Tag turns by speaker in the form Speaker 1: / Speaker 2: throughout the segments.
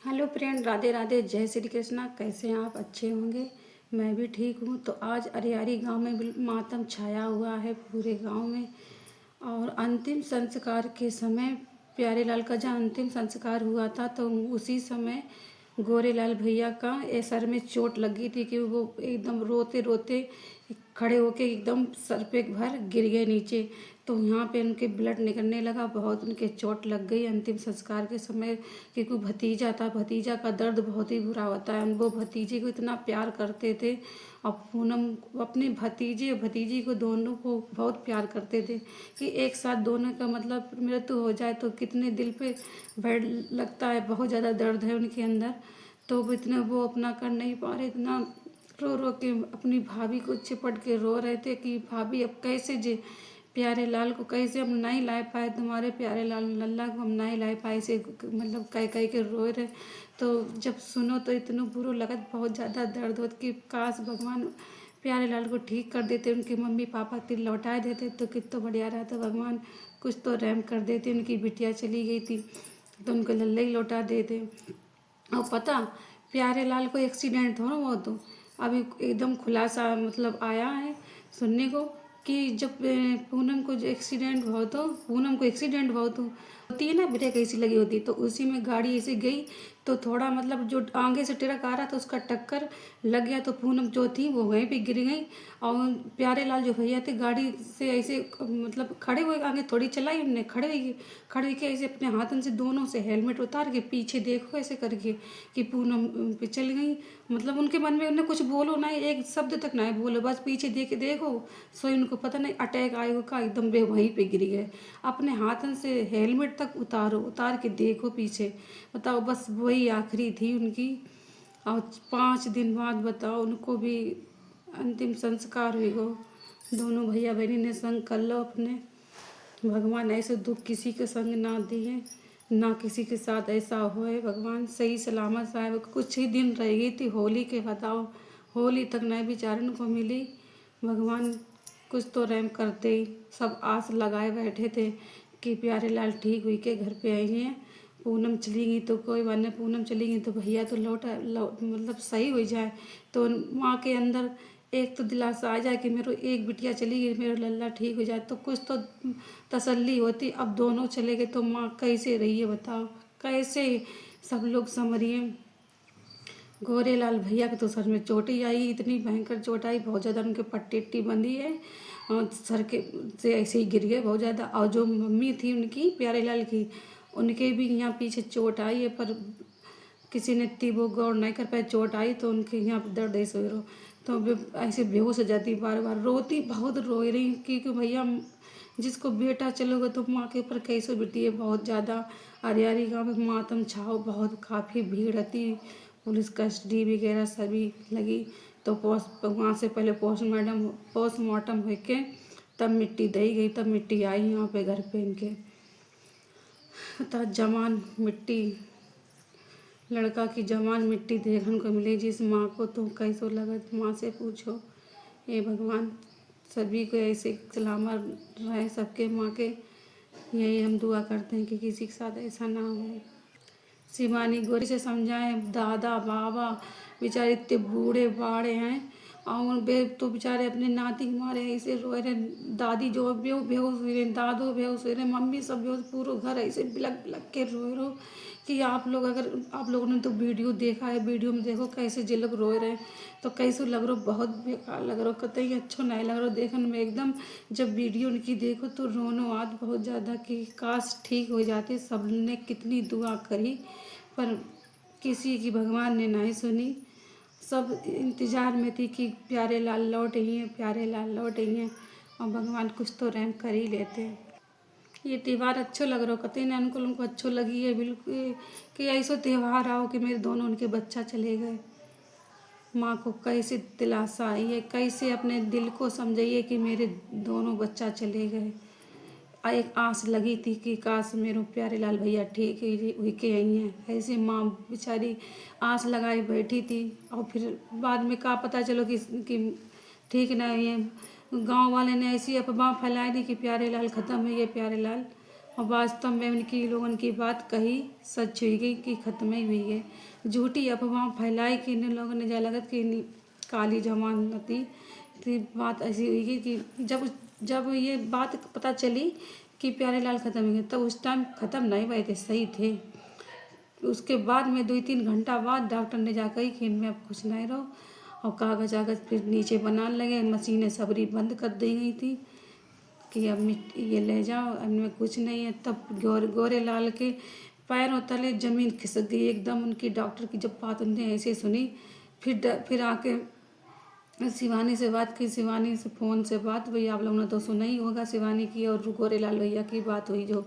Speaker 1: Hello friend, Radhe Radhe, जय श्री कृष्णा। कैसे हैं आप? अच्छे होंगे। मैं भी ठीक हूँ। तो आज अरियारी गांव में मातम छाया हुआ है पूरे गांव में। और अंतिम संस्कार के समय प्यारे लाल का जब अंतिम संस्कार हुआ था तो उसी समय गोरे लाल भैया का सर में चोट लगी थी कि वो एकदम रोते रोते खड़े होके एकदम सर पे भर गिर गए नीचे। तो यहाँ पे उनके ब्लड निकलने लगा, बहुत उनके चोट लग गई अंतिम संस्कार के समय। क्योंकि भतीजा था, भतीजा का दर्द बहुत ही बुरा होता है। वो भतीजे को इतना प्यार करते थे और पूनम अपने भतीजे भतीजी को दोनों को बहुत प्यार करते थे कि एक साथ दोनों का मतलब मृत्यु हो जाए तो कितने दिल पे बैठ लगता है। बहुत ज़्यादा दर्द है उनके अंदर। तो वो अपना कर नहीं पा रहे, इतना रो रो के अपनी भाभी को चिपट के रो रहे थे कि भाभी अब कैसे जे प्यारे लाल को कैसे हम नहीं ला पाए, तुम्हारे प्यारे लाल लल्ला को हम नहीं ला पाए, ऐसे मतलब कह के रोए रहे। तो जब सुनो तो इतना बुरा लगत, बहुत ज़्यादा दर्द होता कि काश भगवान प्यारे लाल को ठीक कर देते, उनके मम्मी पापा के लौटा देते तो कितना बढ़िया रहता। भगवान कुछ तो रहम कर देते, उनकी बिटिया चली गई थी तो उनको लल्ला ही लौटा देते। और पता, प्यारे लाल को एक्सीडेंट हो ना, वो तो अभी एकदम खुलासा मतलब आया है सुनने को कि जब पूनम को जो एक्सीडेंट हुआ तो पूनम को एक्सीडेंट हुआ तो होती है ना, ब्रेक ऐसी लगी होती है तो उसी में गाड़ी ऐसे गई तो थोड़ा मतलब जो आगे से ट्रक आ रहा था उसका टक्कर लग गया तो पूनम जो थी वो वहीं पे गिर गई। और प्यारे लाल जो भैया थे गाड़ी से ऐसे मतलब खड़े हुए, आगे थोड़ी चलाई उनने, खड़े के ऐसे अपने हाथन से दोनों से हेलमेट उतार के पीछे देखो ऐसे करके कि पूनम पे चल गई। मतलब उनके मन में उन्हें कुछ बोलो ना, एक शब्द तक ना बोलो, बस पीछे देख देखो। सोई उनको पता नहीं अटैक आएगा का, एकदम वे वहीं पे गिर गए। अपने हाथन से हेलमेट तक उतार के देखो पीछे। बताओ, बस वही आखिरी थी उनकी। और 5 दिन बाद बताओ उनको भी अंतिम संस्कार हुई गो। दोनों भैया बहनी ने संग कर लो अपने। भगवान ऐसे दुख किसी के संग ना दिए, ना किसी के साथ ऐसा होए। भगवान सही सलामत साहब कुछ ही दिन रह गई थी होली के, बताओ होली तक नहीं बेचारन को मिली। भगवान कुछ तो रहम करते ही। सब आस लगाए बैठे थे कि प्यारे लाल ठीक हुई के घर पे आएंगे, पूनम चली गई तो कोई बात नहीं, पूनम चली गई तो भैया तो मतलब सही हो जाए। तो माँ के अंदर एक तो दिलासा आ जाए कि मेरे एक बिटिया चली गई, मेरा लल्ला ठीक हो जाए तो कुछ तो तसल्ली होती। अब दोनों चले गए तो माँ कैसे रही है बताओ, कैसे सब लोग समझिए। गोरेलाल भैया के तो सर में चोट ही आई, इतनी भयंकर चोट आई, बहुत ज़्यादा उनके पट्टी वट्टी बंधी है और सर के से ऐसे ही गिर गए बहुत ज़्यादा। और जो मम्मी थी उनकी प्यारे लाल की, उनके भी यहाँ पीछे चोट आई है पर किसी ने इतनी वो गौर नहीं कर पाए, चोट आई तो उनके यहाँ पे दर्द ऐसे हो रहा। तो वे ऐसे बेहोश हो जाती, बार बार रोती, बहुत रो रही क्योंकि भैया जिसको बेटा चलोगे तो माँ के ऊपर कैसे बीती है। बहुत ज़्यादा अरियारी गाँव में मातम छाओ, बहुत काफ़ी भीड़ रहती, पुलिस कस्टडी वगैरह सभी लगी। तो वहाँ से पहले पोस्टमार्टम हो के तब मिट्टी दी गई, तब मिट्टी आई यहाँ पे घर पे इनके। तब जवान मिट्टी, लड़का की जवान मिट्टी देखने को मिली जिस माँ को, तो कैसो लगत माँ से पूछो। ये भगवान सभी को ऐसे सलामत रहे, सबके माँ के यही हम दुआ करते हैं कि किसी के साथ ऐसा ना हो। शिवानी गोरी से समझाएं, दादा बाबा बेचारे इतने बूढ़े बाड़े हैं और बे तो बेचारे अपने नाती के मारे ऐसे रोए रहे। दादी जो बेहोश हुई रहे, दादो बेहोश हुए रहे, मम्मी सब बेहोश, पूरा घर ऐसे बिलक बिलक के रोए रो कि आप लोग, अगर आप लोगों ने तो वीडियो देखा है, वीडियो में देखो कैसे जे लोग रोए रहे तो कैसे लग रहा, बहुत बेकार लग रहा, कतई अच्छा नहीं लग रहा देखने में एकदम। जब वीडियो उनकी देखो तो रोनो आत बहुत ज़्यादा कि काश ठीक हो जाते। सब ने कितनी दुआ करी पर किसी की भगवान ने नहीं सुनी। सब इंतज़ार में थी कि प्यारे लाल लौट ही हैं, प्यारे लाल लौट ही हैं और भगवान कुछ तो रहम कर ही लेते हैं। ये त्यौहार अच्छो लग रहा, कतई ना उनको अच्छो लगी है बिल्कुल कि ऐसा त्यौहार आओ कि मेरे दोनों उनके बच्चा चले गए। माँ को कैसे दिलासा आई है, कैसे अपने दिल को समझाइए कि मेरे दोनों बच्चा चले गए। एक आस लगी थी कि काश मेरे प्यारे लाल भैया ठीक हुई के आई हैं, ऐसे माँ बेचारी आस लगाए बैठी थी। और फिर बाद में का पता चलो कि ठीक नहीं है। गांव वाले ने ऐसी अफवाह फैलाई दी कि प्यारे लाल ख़त्म है, ये प्यारे लाल और वास्तव में उनकी लोगों की बात कही सच हुई गई कि खत्म ही हुई है। झूठी अफवाह फैलाई कि इन लोगों ने जलालत की काली जमानती थी। बात ऐसी हुई गई कि जब ये बात पता चली कि प्यारेलाल ख़त्म हो गए, तब उस टाइम ख़त्म नहीं हुए थे, सही थे। उसके बाद में 2-3 घंटा बाद डॉक्टर ने जा कही कि इनमें अब कुछ नहीं रहो, और कागज़ आगज़ फिर नीचे बनाने लगे। मशीनें सबरी बंद कर दी गई थी कि अब ये ले जाओ, इनमें कुछ नहीं है। तब गोरे लाल के पैरों तले ज़मीन खिसक गई एकदम। उनकी डॉक्टर की जब बात उनने ऐसे सुनी, फिर आके शिवानी से बात की। शिवानी से फ़ोन से बात हुई, आप लोगों ने तो सुना ही होगा शिवानी की और गोरे लाल भैया की बात हुई, जो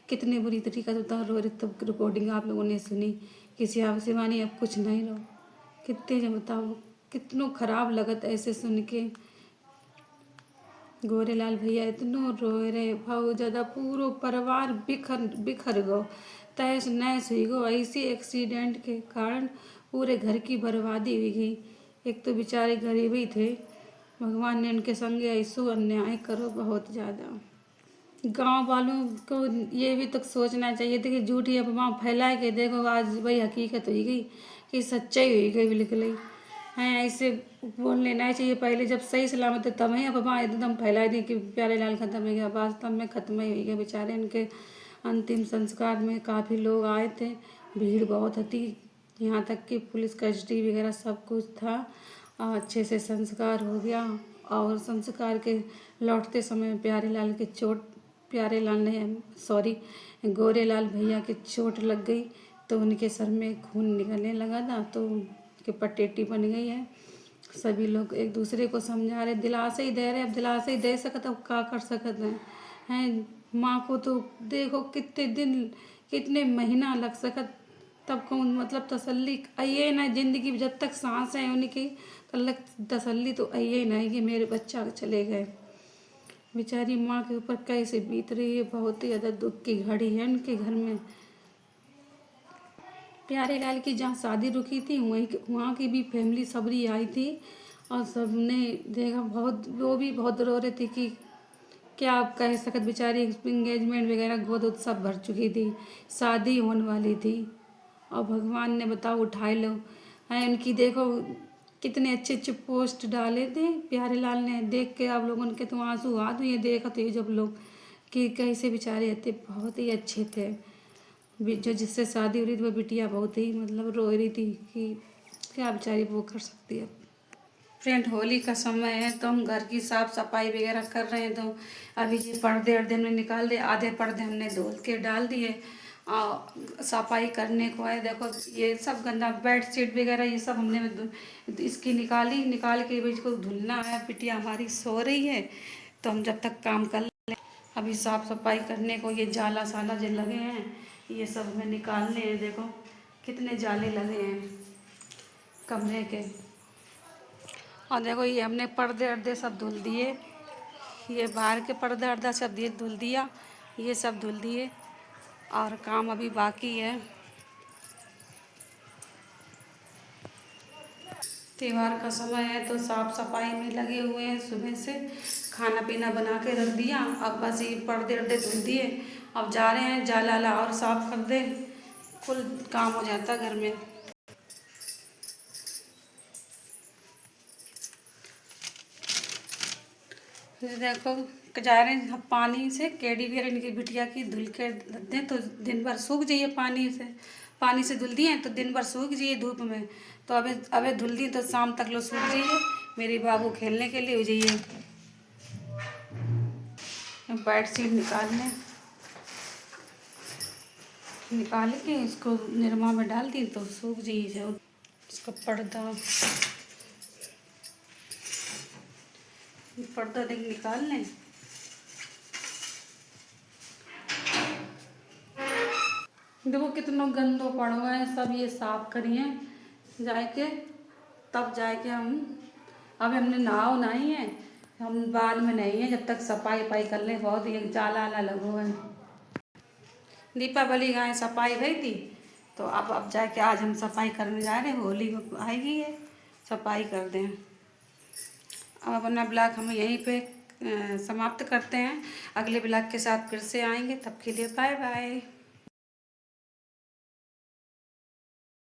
Speaker 1: कितने बुरी तरीक़ा से उतार रो रहे। तब रिकॉर्डिंग आप लोगों ने सुनी कि शिवानी अब कुछ नहीं रहो। कितने जब बताओ, कितनों ख़राब लगत ऐसे सुन के। गोरेलाल भैया इतनो रोए रहे, बहुत ज़्यादा। पूरो परिवार बिखर गो, तहस नहस हुई गो। ऐसी एक्सीडेंट के कारण पूरे घर की बर्बादी हुई गई। एक तो बेचारे गरीब ही थे, भगवान ने उनके संगे ऐसो अन्याय करो बहुत ज़्यादा। गांव वालों को ये भी तक सोचना चाहिए था कि झूठी अफवाह फैला के देखो आज वही हकीकत हुई गई कि सच्चाई हुई गई बिल्कुल ही। हैं ऐसे बोल लेना चाहिए पहले, जब सही सलामत है तब ही अफवाह एकदम फैलाई दी कि प्यारेलाल ख़त्म हो गया। वास्तव में ख़त्म ही हो गया बेचारे। उनके अंतिम संस्कार में काफ़ी लोग आए थे, भीड़ बहुत थी, यहाँ तक कि पुलिस कस्टडी वगैरह सब कुछ था। अच्छे से संस्कार हो गया, और संस्कार के लौटते समय प्यारेलाल ने सॉरी गोरेलाल भैया के चोट लग गई, तो उनके सर में खून निकलने लगा था, तो उनके पट्टेटी बन गई है। सभी लोग एक दूसरे को समझा रहे, दिलासे ही दे रहे। अब दिलासे ही दे सकत, अब क्या कर सकते हैं। माँ को तो देखो कितने दिन कितने महीना लग सकत, तब कौन मतलब तसल्ली आइए ना। ज़िंदगी जब तक सांस है उनकी तब तक तसल्ली तो आइए नहीं कि मेरे बच्चा चले गए। बेचारी माँ के ऊपर कैसे बीत रही है, बहुत ही ज़्यादा दुख की घड़ी है उनके घर में। प्यारेलाल की जहाँ शादी रुकी थी वहाँ की भी फैमिली सबरी आई थी, और सबने देखा, वो भी बहुत रो रहे थे कि क्या आप कह सकते। बेचारी इंगेजमेंट वगैरह गोद सब भर चुकी थी, शादी होने वाली थी, और भगवान ने बताओ उठाए लो। है उनकी देखो कितने अच्छे अच्छे पोस्ट डाले थे प्यारेलाल ने, देख के आप लोगों के तो आंसू आ तो ये देखा तो ये जब लोग कि कैसे बेचारे थे, बहुत ही अच्छे थे। जो जिससे शादी हो रही थी वो बिटिया बहुत ही मतलब रो रही थी कि क्या बेचारी वो कर सकती है। फ्रेंड होली का समय है तो हम घर की साफ़ सफाई वगैरह कर रहे हैं, तो अभी ये पर्दे अर्दे हमने निकाल दिए, आधे पर्दे हमने धो के डाल दिए और सफाई करने को है। देखो ये सब गंदा बेडशीट वगैरह ये सब हमने इसकी निकाल के इसको धुलना है। बिटिया हमारी सो रही है, तो हम जब तक काम कर ले। अभी साफ़ सफाई करने को ये जाला साला जो लगे हैं ये सब हमें निकालने हैं। देखो कितने जाले लगे हैं कमरे के। और देखो ये हमने पर्दे अर्दे सब धुल दिए, ये बाहर के पर्दे अर्दा सब ये धुल दिया, ये सब धुल दिए, और काम अभी बाकी है। त्योहार का समय है तो साफ़ सफाई में लगे हुए हैं। सुबह से खाना पीना बना के रख दिया, अब बस ये पर्दे अर्दे धुल दिए, अब जा रहे हैं जाला और साफ़ कर दे, फुल काम हो जाता घर में। देखो जा रहे हैं पानी से केडी वगैरह इनकी बिटिया की धुल के रख दें तो दिन भर सूख जाइए। पानी से धुल दिए तो दिन भर सूख जाइए धूप में, तो अबे धुल दी तो शाम तक लो सूख जाइए। मेरे बाबू खेलने के लिए हो जाइए। बेडशीट निकाल के इसको निरमा में डाल दी तो सूख जाइए। इसका पर्दा देख निकाल लें। देखो कितना गंदो पड़ा हुआ है, सब ये साफ करिए जाके, तब जाके हम अब हमने नहाई है, हम बाद में नहीं है जब तक सफाई कर लें। बहुत ये जाला आला लगो है। दीपावली गाय सफाई भई थी, तो अब जाके आज हम सफाई करने जा रहे हैं। होली आएगी है, सफाई कर दें। अब अपना ब्लॉग हम यहीं पे समाप्त करते हैं। अगले ब्लॉग के साथ फिर से आएंगे, तब के लिए बाय बाय।